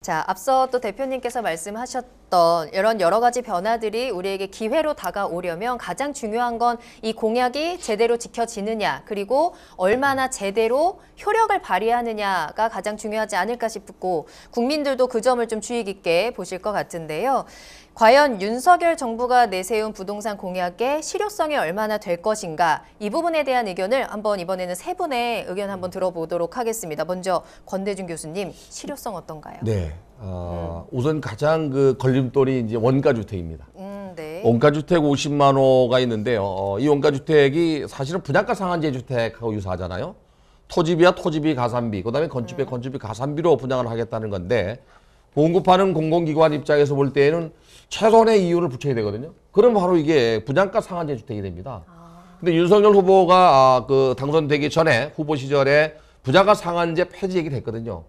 자, 앞서 또 대표님께서 말씀하셨던 이런 여러 가지 변화들이 우리에게 기회로 다가오려면 가장 중요한 건 이 공약이 제대로 지켜지느냐, 그리고 얼마나 제대로 효력을 발휘하느냐가 가장 중요하지 않을까 싶고, 국민들도 그 점을 좀 주의 깊게 보실 것 같은데요. 과연 윤석열 정부가 내세운 부동산 공약의 실효성이 얼마나 될 것인가, 이 부분에 대한 의견을 한번 이번에는 세 분의 의견 한번 들어보도록 하겠습니다. 먼저 권대중 교수님, 실효성 어떤가요? 네, 우선 가장 그 걸림돌이 이제 원가주택입니다. 네. 원가주택 50만 호가 있는데요. 이 원가주택이 사실은 분양가 상한제 주택하고 유사하잖아요. 토지비와 토지비 가산비, 그다음에 건축비, 건축비 가산비로 분양을 하겠다는 건데, 공급하는 공공기관 입장에서 볼 때에는 최소한의 이유를 붙여야 되거든요. 그럼 바로 이게 분양가 상한제 주택이 됩니다. 근데 윤석열 후보가 그 당선되기 전에 후보 시절에 분양가 상한제 폐지 얘기를 했거든요.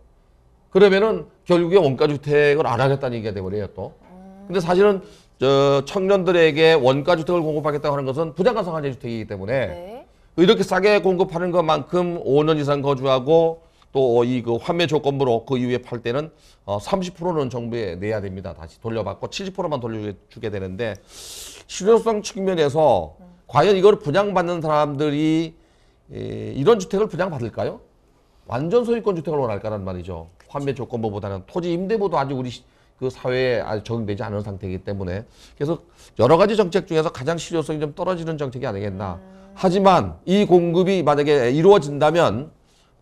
그러면은 결국에 원가주택을 안 하겠다는 얘기가 돼버려요, 또. 근데 사실은 청년들에게 원가주택을 공급하겠다고 하는 것은 분양가 상한제 주택이기 때문에 네. 이렇게 싸게 공급하는 것만큼 5년 이상 거주하고 또 이 그 환매 조건부로 그 이후에 팔 때는 30%는 정부에 내야 됩니다. 다시 돌려받고 70%만 돌려주게 되는데, 실효성 측면에서 과연 이걸 분양받는 사람들이 이런 주택을 분양받을까요? 완전 소유권 주택을 원할까란 말이죠. 환매 조건부보다는 토지 임대부도 아직 우리 그 사회에 아직 적용되지 않은 상태이기 때문에, 그래서 여러 가지 정책 중에서 가장 실효성이 좀 떨어지는 정책이 아니겠나. 하지만 이 공급이 만약에 이루어진다면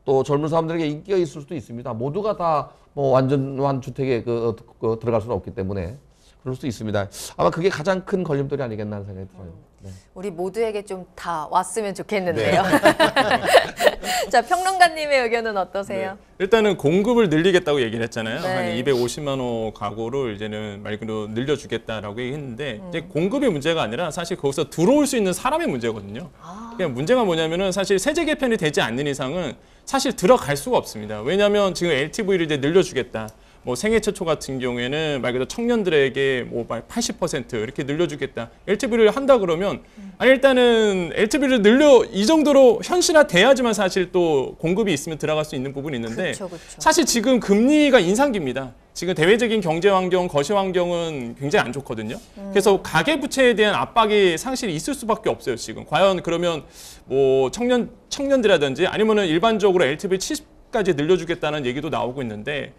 또 젊은 사람들에게 인기가 있을 수도 있습니다. 모두가 다 뭐 완전한 주택에 들어갈 수는 없기 때문에 그럴 수도 있습니다. 아마 그게 가장 큰 걸림돌이 아니겠나 하는 생각이 들어요. 네. 우리 모두에게 좀 다 왔으면 좋겠는데요. 네. 자, 평론가님의 의견은 어떠세요? 네. 일단은 공급을 늘리겠다고 얘기를 했잖아요. 네. 한 250만 호 가구를 이제는 말 그대로 늘려주겠다라고 얘기했는데, 이제 공급의 문제가 아니라 사실 거기서 들어올 수 있는 사람의 문제거든요. 그냥 문제가 뭐냐면은 사실 세제 개편이 되지 않는 이상은 사실 들어갈 수가 없습니다. 왜냐하면 지금 LTV를 이제 늘려주겠다. 뭐 생애 최초 같은 경우에는 말 그대로 청년들에게 뭐 80% 이렇게 늘려주겠다. LTV를 한다 그러면, 아니 일단은 LTV를 늘려 이 정도로 현실화돼야지만 사실 또 공급이 있으면 들어갈 수 있는 부분이 있는데, 그쵸. 사실 지금 금리가 인상기입니다. 지금 대외적인 경제 환경, 거시 환경은 굉장히 안 좋거든요. 그래서 가계 부채에 대한 압박이 상실이 있을 수밖에 없어요, 지금. 과연 그러면 뭐 청년들이라든지 아니면은 일반적으로 LTV 70까지 늘려주겠다는 얘기도 나오고 있는데,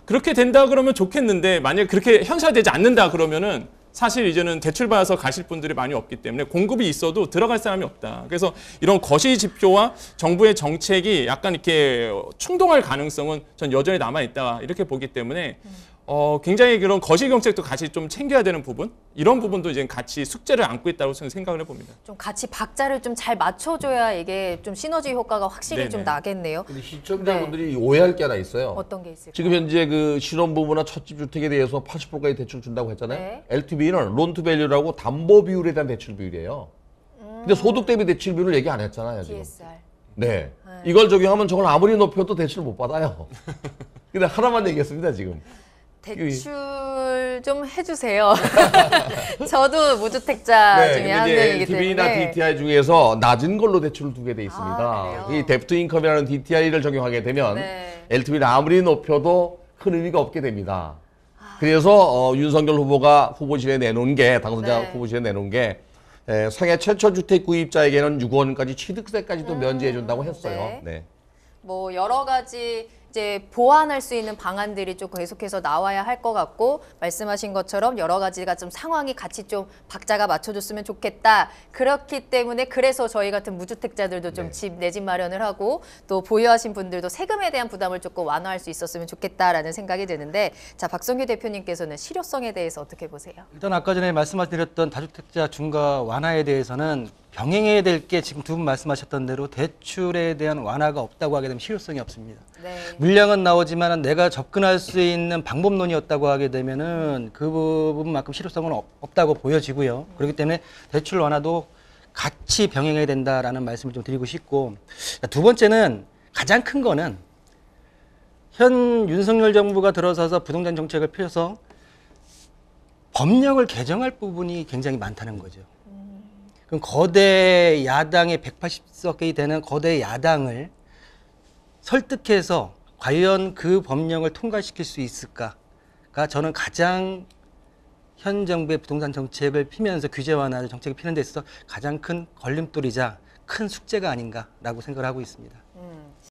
그렇게 된다 그러면 좋겠는데, 만약 그렇게 현실화되지 않는다 그러면은 사실 이제는 대출 받아서 가실 분들이 많이 없기 때문에 공급이 있어도 들어갈 사람이 없다. 그래서 이런 거시 지표와 정부의 정책이 약간 이렇게 충돌할 가능성은 전 여전히 남아 있다, 이렇게 보기 때문에 굉장히 그런 거시 정책도 같이 좀 챙겨야 되는 부분, 이런 부분도 이제 같이 숙제를 안고 있다고 저는 생각을 해봅니다. 좀 같이 박자를 좀 잘 맞춰줘야 이게 좀 시너지 효과가 확실히 네네. 좀 나겠네요. 근데 시청자분들이 오해할 게 하나 있어요. 어떤 게 있을까요? 지금 현재 그 신혼부부나 첫집 주택에 대해서 80%까지 대출 준다고 했잖아요. 네. LTV는 론투밸류라고 담보 비율에 대한 대출 비율이에요. 근데 소득 대비 대출 비율을 얘기 안 했잖아요, 지금. DSR. 네. 이걸 적용하면 저걸 아무리 높여도 대출 못 받아요. 근데 하나만 얘기했습니다, 지금. 대출 좀 해주세요. 저도 무주택자 중에 한 명이기 LTV나 때문에. DTI 중에서 낮은 걸로 대출을 두게 돼 있습니다. 그래요? 이 데프트 인컴이라는 DTI를 적용하게 되면 네. LTV를 아무리 높여도 큰 의미가 없게 됩니다. 그래서 윤석열 후보가 후보실에 내놓은 게, 당선자 네. 후보실에 내놓은 게 생애 최초 주택 구입자에게는 6원까지 취득세까지도 면제해 준다고 했어요. 네. 네. 뭐 여러 가지 이제 보완할 수 있는 방안들이 좀 계속해서 나와야 할 것 같고, 말씀하신 것처럼 여러 가지가 좀 상황이 같이 좀 박자가 맞춰줬으면 좋겠다. 그렇기 때문에 그래서 저희 같은 무주택자들도 좀 내 집 마련을 하고, 또 보유하신 분들도 세금에 대한 부담을 조금 완화할 수 있었으면 좋겠다라는 생각이 드는데, 자, 박성규 대표님께서는 실효성에 대해서 어떻게 보세요? 일단 아까 전에 말씀드렸던 다주택자 중과 완화에 대해서는 병행해야 될 게 지금 두 분 말씀하셨던 대로 대출에 대한 완화가 없다고 하게 되면 실효성이 없습니다. 네. 물량은 나오지만 내가 접근할 수 있는 방법론이었다고 하게 되면은 그 부분만큼 실효성은 없다고 보여지고요. 그렇기 때문에 대출 완화도 같이 병행해야 된다라는 말씀을 좀 드리고 싶고, 두 번째는 가장 큰 거는 현 윤석열 정부가 들어서서 부동산 정책을 펴서 법령을 개정할 부분이 굉장히 많다는 거죠. 그럼 거대 야당의 180석이 되는 거대 야당을 설득해서 과연 그 법령을 통과시킬 수 있을까가 저는 가장 현 정부의 부동산 정책을 피면서 규제 완화를 정책을 피는 데 있어서 가장 큰 걸림돌이자 큰 숙제가 아닌가라고 생각을 하고 있습니다.